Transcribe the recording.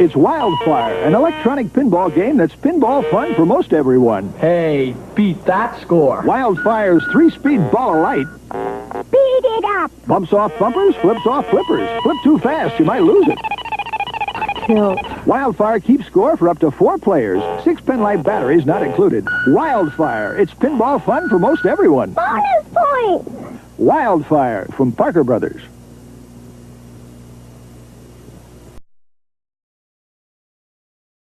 It's Wildfire, an electronic pinball game that's pinball fun for most everyone. Hey, beat that score. Wildfire's 3-speed ball of light Speed it up. bumps off bumpers, flips off flippers. Flip too fast, you might lose it. Tilt. Wildfire keeps score for up to 4 players. 6 pen-light batteries not included. Wildfire, it's pinball fun for most everyone. Bonus point. Wildfire from Parker Brothers.